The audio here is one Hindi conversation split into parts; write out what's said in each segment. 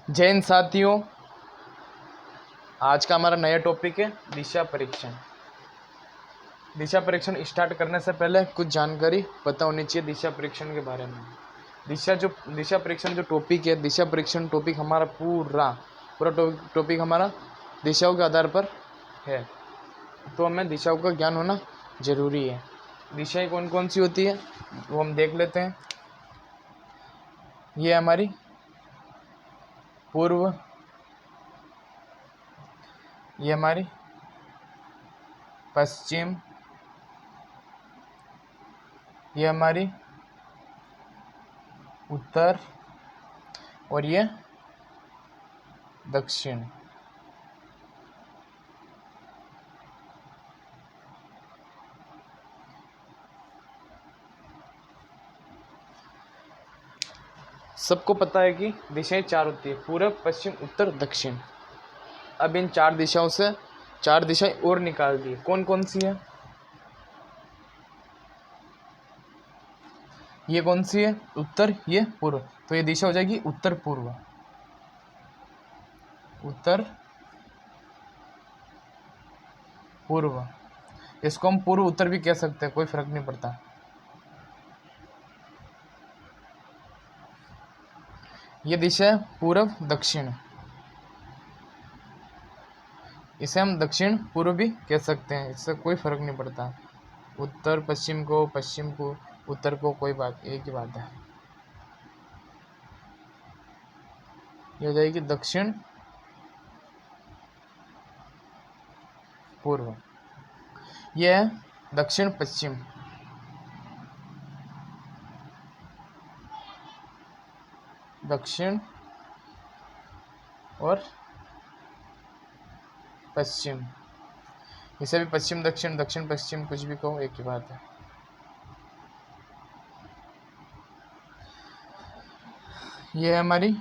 जय हिंद साथियों, आज का हमारा नया टॉपिक है दिशा परीक्षण। दिशा परीक्षण स्टार्ट करने से पहले कुछ जानकारी पता होनी चाहिए दिशा परीक्षण के बारे में। दिशा परीक्षण जो टॉपिक है, दिशा परीक्षण टॉपिक हमारा पूरा टॉपिक हमारा दिशाओं के आधार पर है, तो हमें दिशाओं का ज्ञान होना जरूरी है। दिशाएं कौन कौन सी होती है वो हम देख लेते हैं। ये हमारी पूर्व, ये हमारी पश्चिम, ये हमारी उत्तर और ये दक्षिण। सबको पता है कि दिशाएं चार होती है, पूर्व, पश्चिम, उत्तर, दक्षिण। अब इन चार दिशाओं से चार दिशाएं और निकाल दी। कौन कौन सी है? ये कौन सी है? उत्तर, ये पूर्व। तो ये दिशा हो जाएगी उत्तर पूर्व। उत्तर पूर्व, इसको हम पूर्व उत्तर भी कह सकते हैं, कोई फर्क नहीं पड़ता। ये दिशा है पूर्व दक्षिण, इसे हम दक्षिण पूर्व भी कह सकते हैं, इससे कोई फर्क नहीं पड़ता। उत्तर पश्चिम को, पश्चिम को उत्तर को, कोई बात, एक ही बात है। ये हो जाएगी दक्षिण पूर्व। यह है दक्षिण पश्चिम। दक्षिण और पश्चिम, इसे भी पश्चिम दक्षिण, दक्षिण पश्चिम, कुछ भी कहो, एक ही बात है। ये है हमारी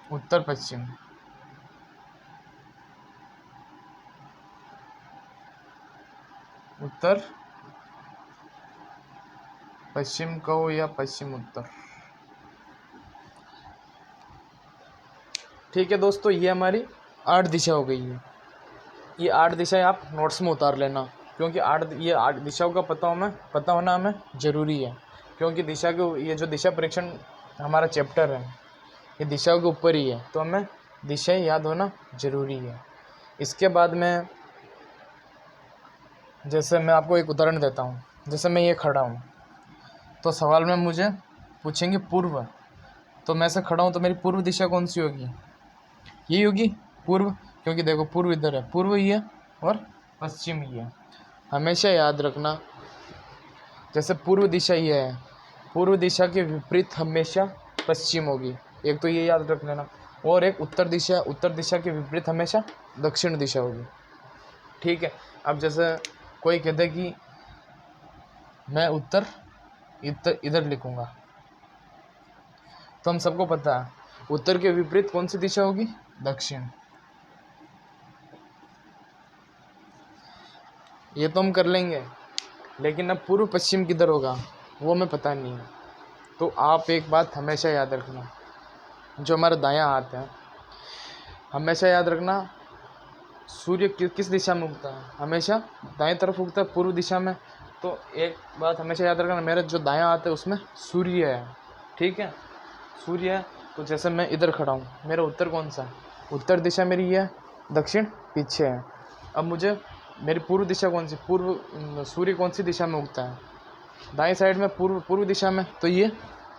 उत्तर पश्चिम। उत्तर पश्चिम कहो या पश्चिम उत्तर, ठीक है दोस्तों। ये हमारी 8 दिशा हो गई है। ये 8 दिशाएं आप नोट्स में उतार लेना, क्योंकि 8 दिशाओं का पता होना हमें ज़रूरी है। क्योंकि दिशा के ये जो दिशा परीक्षण हमारा चैप्टर है, ये दिशाओं के ऊपर ही है, तो हमें दिशाएं याद होना ज़रूरी है। इसके बाद में जैसे मैं आपको एक उदाहरण देता हूँ। जैसे मैं ये खड़ा हूँ, तो सवाल में मुझे पूछेंगे पूर्व, तो मैं ऐसे खड़ा हूँ, तो मेरी पूर्व दिशा कौन सी होगी? यही होगी पूर्व, क्योंकि देखो पूर्व इधर है, पूर्व ही है और पश्चिम ही है। हमेशा याद रखना, जैसे पूर्व दिशा ये है, पूर्व दिशा के विपरीत हमेशा पश्चिम होगी, एक तो ये याद रख लेना। और एक उत्तर दिशा के विपरीत हमेशा दक्षिण दिशा होगी, ठीक है। अब जैसे कोई कहते कि मैं उत्तर इधर लिखूंगा, तो हम सबको पता है उत्तर के विपरीत कौन सी दिशा होगी? दक्षिण। ये तो हम कर लेंगे, लेकिन अब पूर्व पश्चिम किधर होगा वो हमें पता नहीं है। तो आप एक बात हमेशा याद रखना, जो हमारा दायां हाथ है, हमेशा याद रखना सूर्य किस दिशा में उगता है? हमेशा दाएं तरफ उगता है, पूर्व दिशा में। तो एक बात हमेशा याद रखना, मेरा जो दायां हाथ है उसमें सूर्य है, ठीक है, सूर्य है। तो जैसे मैं इधर खड़ा हूँ, मेरा उत्तर कौन सा है? उत्तर दिशा मेरी है, दक्षिण पीछे है। अब मुझे मेरी पूर्व दिशा कौन सी? सूर्य कौन सी दिशा में उगता है? दाएं साइड में, पूर्व दिशा में, तो ये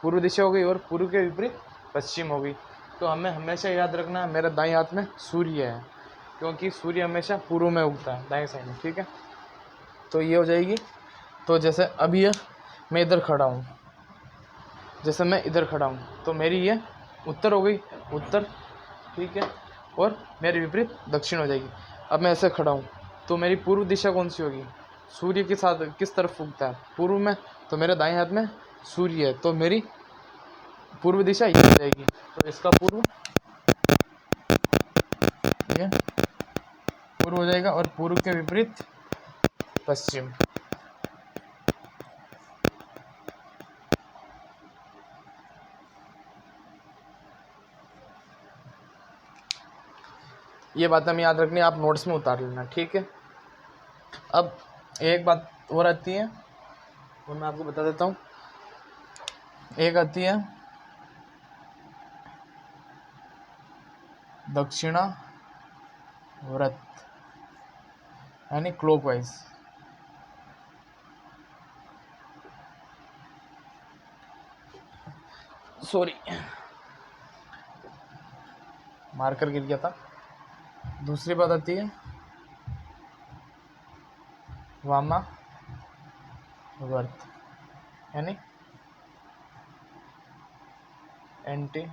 पूर्व दिशा हो गई, और पूर्व के विपरीत पश्चिम हो गई। तो हमें हमेशा याद रखना मेरा दाएं हाथ में सूर्य है, क्योंकि सूर्य हमेशा पूर्व में उगता है, दाएं साइड में, ठीक है। तो ये हो जाएगी। तो जैसे अब ये मैं इधर खड़ा हूँ, जैसे मैं इधर खड़ा हूँ, तो मेरी ये उत्तर हो गई, उत्तर, ठीक है, और मेरे विपरीत दक्षिण हो जाएगी। अब मैं ऐसे खड़ा हूँ, तो मेरी पूर्व दिशा कौन सी होगी? सूर्य के साथ किस तरफ उगता है? पूर्व में, तो मेरे दाएं हाथ में सूर्य है, तो मेरी पूर्व दिशा ये हो जाएगी। तो इसका पूर्व ये पूर्व हो जाएगा, और पूर्व के विपरीत पश्चिम। ये बात हमें याद रखनी है, आप नोट्स में उतार लेना, ठीक है। अब एक बात और आती है, वो मैं आपको बता देता हूँ। एक आती है दक्षिणा व्रत, यानी क्लॉकवाइज। सॉरी, मार्कर गिर गया था। दूसरी बात आती है वामा वर्त, यानी एंटी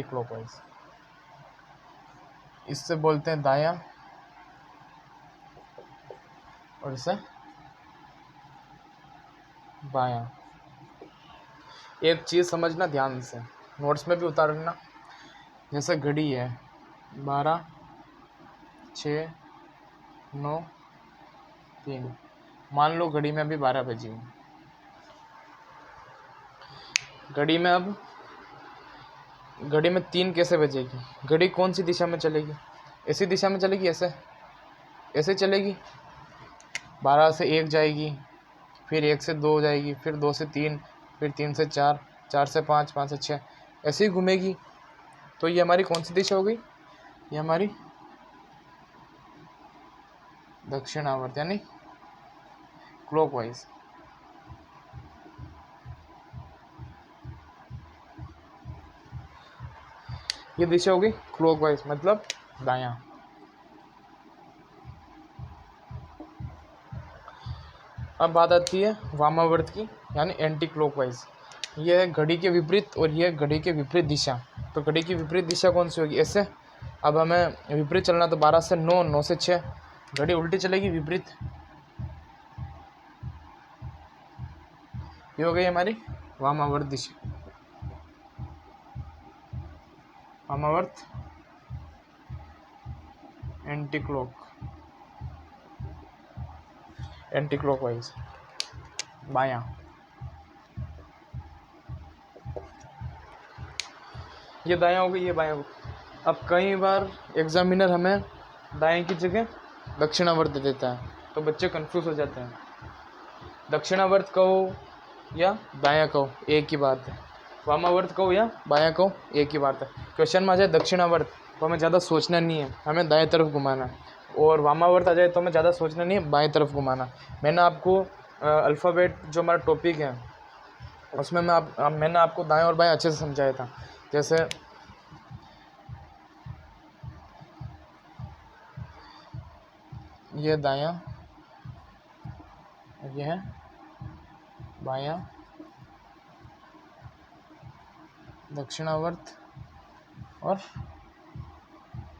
क्लॉकवाइज। इससे बोलते हैं दायां और इसे बायां। एक चीज़ समझना ध्यान से, नोट्स में भी उतारना। जैसे घड़ी है 12, 6, 9, 3, मान लो घड़ी में अभी 12 बजी। घड़ी में अब घड़ी में 3 कैसे बजेगी? घड़ी कौन सी दिशा में चलेगी? ऐसी दिशा में चलेगी, ऐसे चलेगी। 12 से 1 जाएगी, फिर 1 से 2 जाएगी, फिर 2 से 3, फिर 3 से 4, 4 से 5, 5 से 6, ऐसे ही घूमेगी। तो ये हमारी कौन सी दिशा हो गई? ये हमारी दक्षिणावर्त, यानी क्लॉकवाइज। ये दिशा होगी क्लॉकवाइज, मतलब दायां। अब बात आती है वामावर्त की, यानी एंटी क्लॉकवाइज। ये है घड़ी के विपरीत और ये घड़ी के विपरीत दिशा। तो घड़ी की विपरीत दिशा कौन सी होगी? ऐसे। अब हमें विपरीत चलना, तो 12 से 9, 9 से 6, घड़ी उल्टी चलेगी, विपरीत। ये हो गई हमारी वामावर्त दिशा, वामावर्त एंटी क्लॉकवाइज, बायां। ये दायां हो गई, ये बायां हो गई। अब कई बार एग्जामिनर हमें दाएं की जगह दक्षिणावर्त दे देता है, तो बच्चे कंफ्यूज हो जाते हैं। दक्षिणावर्त कहो या दायां कहो, एक ही बात है। वामावर्त कहो या बायां कहो, एक ही बात है। क्वेश्चन में आ जाए दक्षिणावर्त तो हमें ज़्यादा सोचना नहीं है, हमें दाएं तरफ घुमाना है। और वामावर्त आ जाए तो हमें ज़्यादा सोचना नहीं है, बाएं तरफ घुमाना। मैंने आपको अल्फ़ाबेट जो हमारा टॉपिक है उसमें मैंने आपको दाएं और बाएं अच्छे से समझाया था। जैसे ये दायां, ये है बायां, दक्षिणावर्त और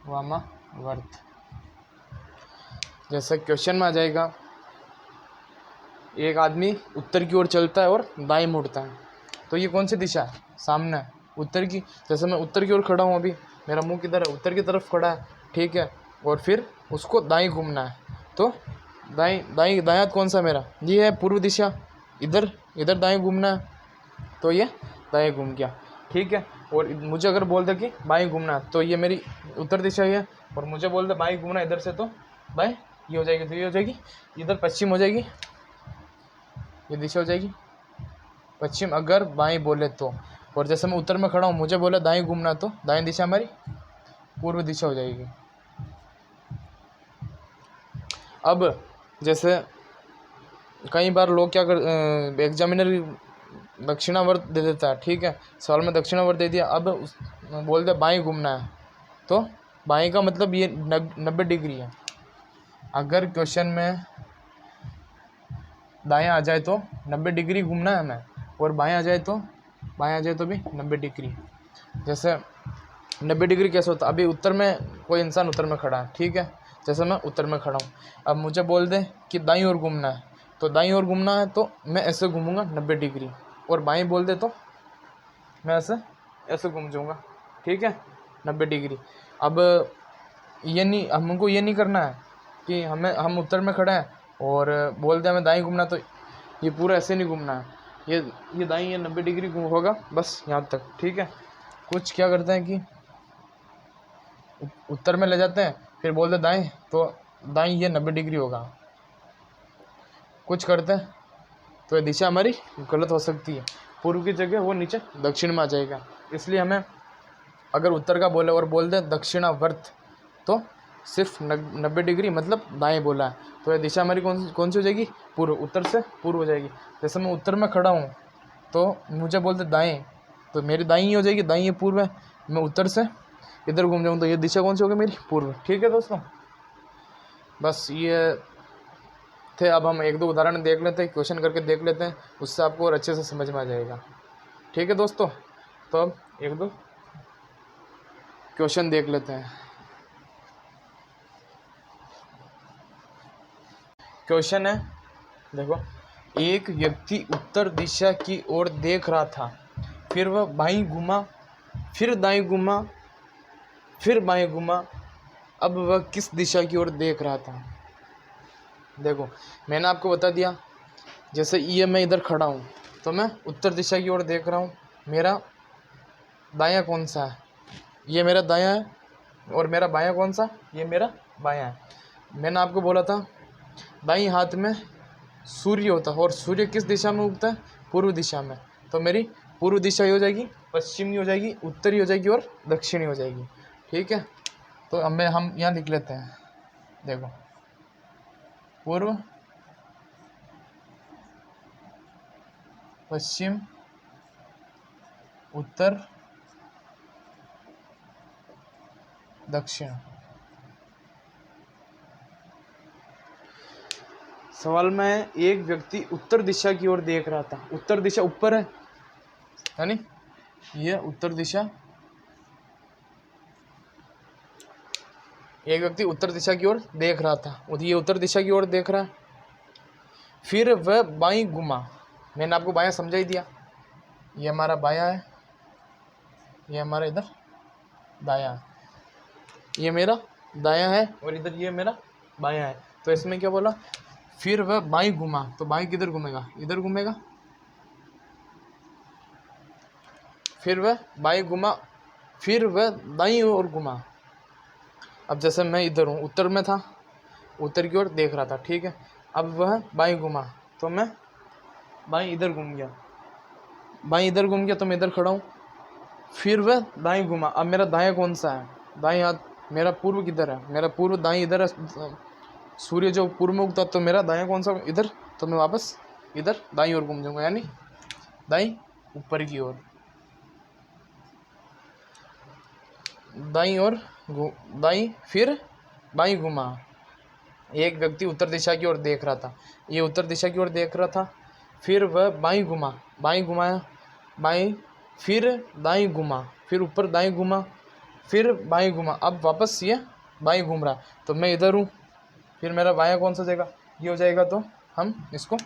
वामावर्त। जैसे क्वेश्चन में आ जाएगा, एक आदमी उत्तर की ओर चलता है और दाएं मुड़ता है, तो ये कौन सी दिशा है? सामने है, उत्तर की। जैसे मैं उत्तर की ओर खड़ा हूँ, अभी मेरा मुंह किधर है? उत्तर की तरफ खड़ा है, ठीक है। और फिर उसको दाएं घूमना है, तो दायां कौन सा मेरा? ये है पूर्व दिशा, इधर दाएं घूमना है, तो ये दाएं घूम गया, ठीक है। और मुझे अगर बोल दे कि बाएं घूमना, तो ये मेरी उत्तर दिशा है। और मुझे बोल दे बाएं घूमना इधर से, तो बाएं ये हो जाएगी, तो ये हो जाएगी, इधर पश्चिम हो जाएगी, ये दिशा हो जाएगी पश्चिम, अगर बाएं बोले तो। और जैसे मैं उत्तर में खड़ा हूँ, मुझे बोले दाएं घूमना, तो दाएं दिशा हमारी पूर्व दिशा हो जाएगी। अब जैसे कई बार लोग क्या कर, एग्जामिनर दक्षिणावर्त दे देता है, ठीक है। सवाल में दक्षिणावर्त दे दिया, अब बोल दे बाएं घूमना है, तो बाएं का मतलब ये 90 डिग्री है। अगर क्वेश्चन में दायां आ जाए तो 90 डिग्री घूमना है हमें, और बाएं आ जाए तो भी 90 डिग्री। जैसे 90 डिग्री कैसे होता है? अभी उत्तर में कोई इंसान उत्तर में खड़ा है, ठीक है। जैसे मैं उत्तर में खड़ा हूँ, अब मुझे बोल दे कि दाईं ओर घूमना है, तो दाईं ओर घूमना है तो मैं ऐसे घूमूंगा 90 डिग्री, और बाएं बोल दे तो मैं ऐसे घूम जाऊँगा, ठीक है, 90 डिग्री। अब ये नहीं, हमको ये नहीं करना है कि हम उत्तर में खड़े हैं और बोल दे हमें दाईं घूमना, तो ये पूरा ऐसे नहीं घूमना है। ये दाईं, ये 90 डिग्री होगा, बस यहाँ तक, ठीक है। कुछ क्या करते हैं कि उत्तर में ले जाते हैं, फिर बोलते दाएं, तो दाएं ये 90 डिग्री होगा। कुछ करते हैं तो ये दिशा हमारी गलत हो सकती है, पूर्व की जगह वो नीचे दक्षिण में आ जाएगा। इसलिए हमें अगर उत्तर का बोले और बोल दे दक्षिणावर्त, तो सिर्फ 90 डिग्री मतलब दाएं बोला है, तो ये दिशा हमारी कौन सी हो जाएगी? पूर्व, उत्तर से पूर्व हो जाएगी। जैसे मैं उत्तर में खड़ा हूँ तो मुझे बोलते दाएं, तो मेरी दाईं ही हो जाएगी, दाईं ये पूर्व है। मैं उत्तर से इधर घूम जाऊँ तो ये दिशा कौन सी होगी? मेरी पूर्व। ठीक है दोस्तों, बस ये थे। अब हम एक दो उदाहरण देख लेते हैं, क्वेश्चन करके देख लेते हैं, उससे आपको और अच्छे से समझ में आ जाएगा। ठीक है दोस्तों, तो अब एक दो क्वेश्चन देख लेते हैं। क्वेश्चन है, देखो, एक व्यक्ति उत्तर दिशा की ओर देख रहा था, फिर वह बाईं घुमा, फिर दाईं घुमा, फिर बाएं घुमा। अब वह किस दिशा की ओर देख रहा था? देखो, मैंने आपको बता दिया, जैसे ये मैं इधर खड़ा हूँ तो मैं उत्तर दिशा की ओर देख रहा हूँ। मेरा दायां कौन सा है? ये मेरा दायां है। और मेरा बायां कौन सा? ये मेरा बायां है। मैंने आपको बोला था दाईं हाथ में सूर्य होता है, और सूर्य किस दिशा में उगता है? पूर्व दिशा में। तो मेरी पूर्व दिशा ही हो जाएगी, पश्चिमी हो जाएगी, उत्तरी हो जाएगी और दक्षिणी हो जाएगी। ठीक है, तो अब हम यहाँ लिख लेते हैं। देखो, पूर्व, पश्चिम, उत्तर, दक्षिण। सवाल में एक व्यक्ति उत्तर दिशा की ओर देख रहा था। उत्तर दिशा ऊपर है, यानी ये उत्तर दिशा। एक व्यक्ति उत्तर दिशा की ओर देख रहा था, ये उत्तर दिशा की ओर देख रहा है। फिर वह बाईं घुमा। मैंने आपको बायां समझा ही दिया, ये हमारा बायां है, ये हमारा इधर दायां है, ये मेरा दायां है और इधर ये मेरा बायां है। तो इसमें क्या बोला? फिर वह बाईं घुमा, तो बाईं किधर घूमेगा? इधर घूमेगा। फिर वह बाईं घुमा, फिर वह दाईं ओर घुमा। अब जैसे मैं इधर हूँ, उत्तर में था, उत्तर की ओर देख रहा था, ठीक है। अब वह बाईं घुमा तो मैं बाईं इधर घूम गया, बाईं इधर घूम गया तो मैं इधर खड़ा हूँ। फिर वह दाईं घुमा। अब मेरा दायां कौन सा है? दाईं हाथ मेरा पूर्व किधर है? मेरा पूर्व दाईं इधर है, सूर्य जो पूर्व में उगता, तो मेरा दायां कौन सा? इधर। तो मैं वापस इधर दाईं ओर घूम जाऊंगा, यानी दाईं ऊपर की ओर, दाईं ओर दाईं, फिर बाईं घुमा। एक व्यक्ति उत्तर दिशा की ओर देख रहा था, ये उत्तर दिशा की ओर देख रहा था। फिर वह बाईं घुमा, बाईं घुमाया, बाईं, फिर दाईं घुमा, फिर ऊपर दाईं घुमा, फिर बाईं घुमा। अब वापस ये बाईं घूम रहा, तो मैं इधर हूँ, फिर मेरा बायां कौन सा जाएगा? ये हो जाएगा। तो हम इसको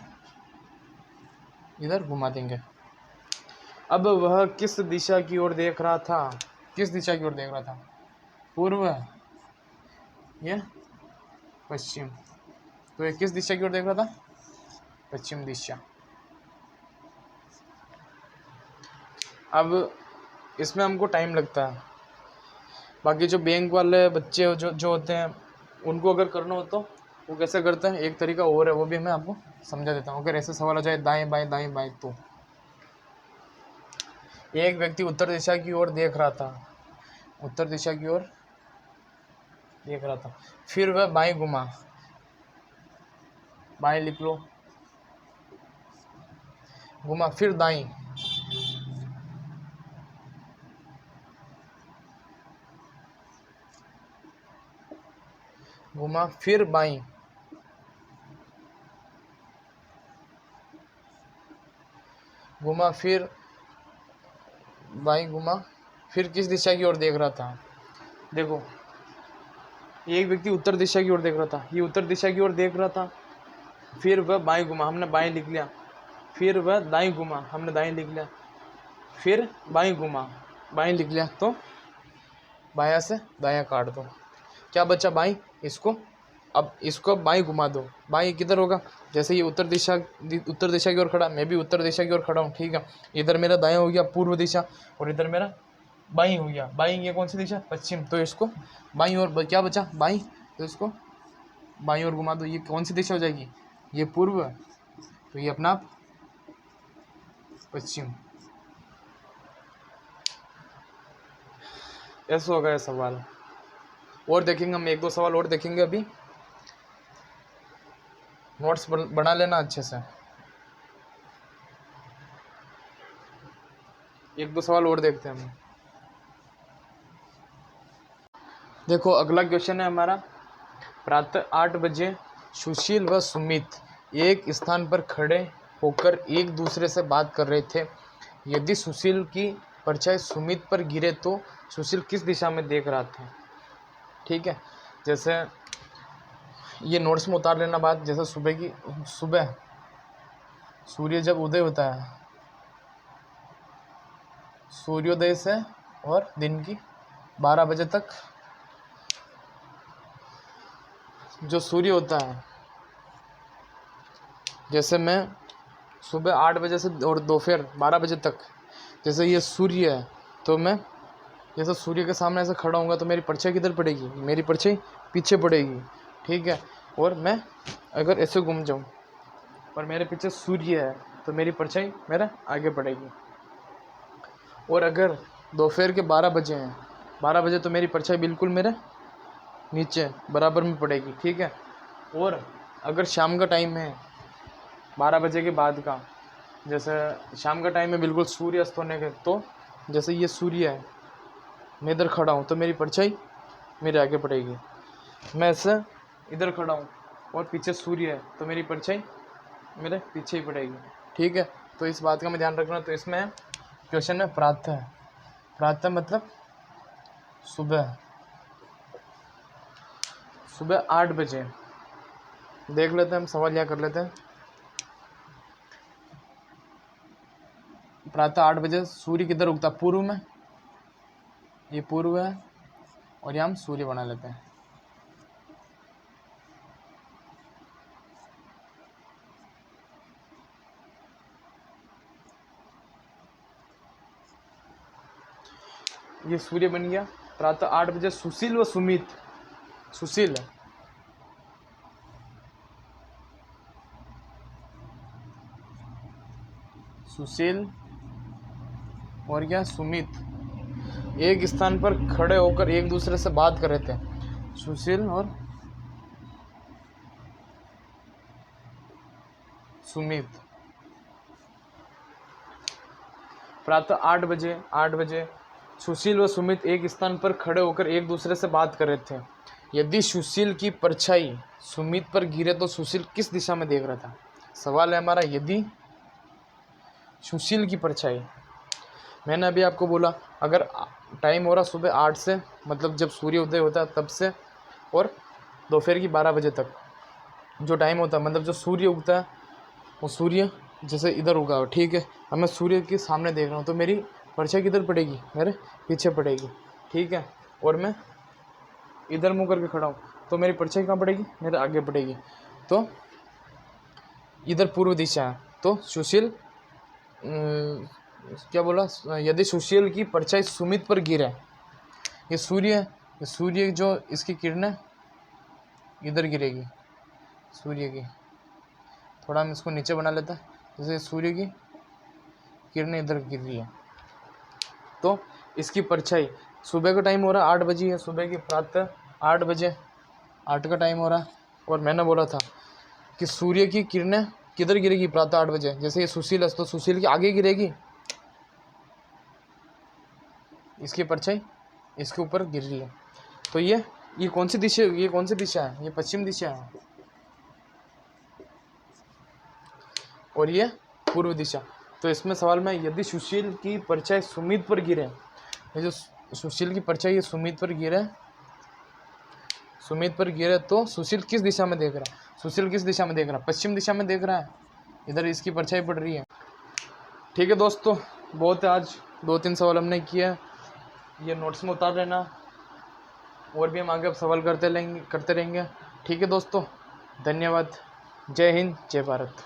इधर घुमा देंगे। अब वह किस दिशा की ओर देख रहा था? किस दिशा की ओर देख रहा था? पूर्व या पश्चिम? तो ये किस दिशा की ओर देख रहा था? पश्चिम दिशा। अब इसमें हमको टाइम लगता है, बाकी जो बैंक वाले बच्चे जो होते हैं उनको अगर करना हो तो वो कैसे करते हैं, एक तरीका और है, वो भी मैं आपको समझा देता हूँ। अगर ऐसे सवाल आ जाए दाएं बाएं दाएं बाएं, तो एक व्यक्ति उत्तर दिशा की ओर देख रहा था, उत्तर दिशा की ओर देख रहा था। फिर वह बाएं घुमा, बाएं लिख लो, घुमा, फिर दाईं, घुमा, फिर बाईं, घुमा, फिर बाईं, घुमा, फिर किस दिशा की ओर देख रहा था? देखो, एक व्यक्ति उत्तर दिशा की ओर देख रहा था, ये उत्तर दिशा की ओर देख रहा था। फिर वह बाईं घुमा, हमने बाईं लिख लिया। फिर वह दाईं घुमा, हमने दाईं लिख लिया। फिर बाईं घुमा, बाईं लिख लिया। तो बायां से दायां काट दो, क्या बचा? बाईं। इसको अब इसको बाईं घुमा दो, बाईं किधर होगा? जैसे ये उत्तर दिशा की ओर खड़ा, मैं भी उत्तर दिशा की ओर खड़ा हूँ, ठीक है। इधर मेरा दायां हो गया पूर्व दिशा, और इधर मेरा बाई हो गया, बाई ये कौन सी दिशा, पश्चिम, तो इसको बाई और क्या बचा बाई, तो इसको बाई और घुमा दो, ये कौन सी दिशा हो जाएगी, ये पूर्व, तो ये अपना पश्चिम। ऐसा हो गया सवाल। और देखेंगे हम, एक दो सवाल और देखेंगे अभी, नोट्स बना लेना अच्छे से। एक दो सवाल और देखते हैं हम। देखो अगला क्वेश्चन है हमारा, प्रातः 8 बजे सुशील व सुमित एक स्थान पर खड़े होकर एक दूसरे से बात कर रहे थे। यदि सुशील की परछाई सुमित पर गिरे तो सुशील किस दिशा में देख रहा था। ठीक है, जैसे ये नोट्स में उतार लेना बात। जैसे सुबह सूर्य जब उदय होता है, सूर्योदय से और दिन की 12 बजे तक जो सूर्य होता है, जैसे मैं सुबह 8 बजे से और दोपहर 12 बजे तक, जैसे ये सूर्य है, तो मैं जैसे सूर्य के सामने ऐसे खड़ा होऊंगा तो मेरी परछाई किधर पड़ेगी, मेरी परछाई पीछे पड़ेगी। ठीक है, और मैं अगर ऐसे घूम जाऊं और मेरे पीछे सूर्य है तो मेरी परछाई मेरा आगे पड़ेगी। और अगर दोपहर के 12 बजे हैं, 12 बजे तो मेरी परछाई बिल्कुल मेरे नीचे बराबर में पड़ेगी। ठीक है, और अगर शाम का टाइम है 12 बजे के बाद का, जैसे शाम का टाइम है बिल्कुल सूर्य अस्त होने के, तो जैसे ये सूर्य है, मैं इधर खड़ा हूँ तो मेरी परछाई मेरे आगे पड़ेगी। मैं ऐसे इधर खड़ा हूँ और पीछे सूर्य है तो मेरी परछाई मेरे पीछे ही पड़ेगी। ठीक है, तो इस बात का मैं ध्यान रखना। तो इसमें क्वेश्चन में प्रातः, प्रातः मतलब सुबह, सुबह 8 बजे। देख लेते हैं हम, सवाल यह कर लेते हैं। प्रातः 8 बजे सूर्य किधर उगता, पूर्व में, ये पूर्व है, और यहाँ हम सूर्य बना लेते हैं। ये सूर्य बन गया। प्रातः 8 बजे सुशील व सुमित, सुशील सुशील और क्या सुमित एक स्थान पर खड़े होकर एक दूसरे से बात कर रहे थे। सुशील और सुमित प्रातः 8 बजे सुशील व सुमित एक स्थान पर खड़े होकर एक दूसरे से बात कर रहे थे। यदि सुशील की परछाई सुमित पर गिरे तो सुशील किस दिशा में देख रहा था। सवाल है हमारा, यदि सुशील की परछाई, मैंने अभी आपको बोला अगर टाइम हो रहा सुबह 8 से, मतलब जब सूर्य उदय होता है तब से, और दोपहर की 12 बजे तक जो टाइम होता है, मतलब जो सूर्य उगता है वो सूर्य जैसे इधर उगा हो। ठीक है, अब मैं सूर्य के सामने देख रहा हूँ तो मेरी परछाई किधर पड़ेगी, मेरे पीछे पड़ेगी। ठीक है, और मैं इधर मुँह करके खड़ा हूँ तो मेरी परछाई कहाँ पड़ेगी, मेरे आगे पड़ेगी। तो इधर पूर्व दिशा है, तो सुशील क्या बोला, यदि सुशील की परछाई सुमित पर गिरे, ये सूर्य है, ये सूर्य जो इसकी किरणें इधर गिरेगी, सूर्य की, थोड़ा हम इसको नीचे बना लेते हैं, जैसे सूर्य की किरणें इधर गिर रही है, तो इसकी परछाई, सुबह का टाइम हो रहा है 8 बजे है, सुबह की प्रातः 8 बजे 8 का टाइम हो रहा है, और मैंने बोला था कि सूर्य की किरणें किधर गिरेगी, प्रातः 8 बजे। जैसे ये सुशील है तो सुशील की आगे गिरेगी, इसकी परछाई इसके ऊपर गिर रही है, तो ये कौन सी दिशा, ये कौन सी दिशा है, ये पश्चिम दिशा है, और ये पूर्व दिशा। तो इसमें सवाल में, यदि सुशील की परछाई सुमित पर गिरे, ये जो सुशील की परछाई ये सुमित पर गिरे तो सुशील किस दिशा में देख रहा है, सुशील किस दिशा में देख रहा है, पश्चिम दिशा में देख रहा है, इधर इसकी परछाई पड़ रही है। ठीक है दोस्तों, बहुत है, आज 2-3 सवाल हमने किए, ये नोट्स में उतार लेना, और भी हम आगे सवाल करते रहेंगे। ठीक है दोस्तों, धन्यवाद। जय हिंद, जय भारत।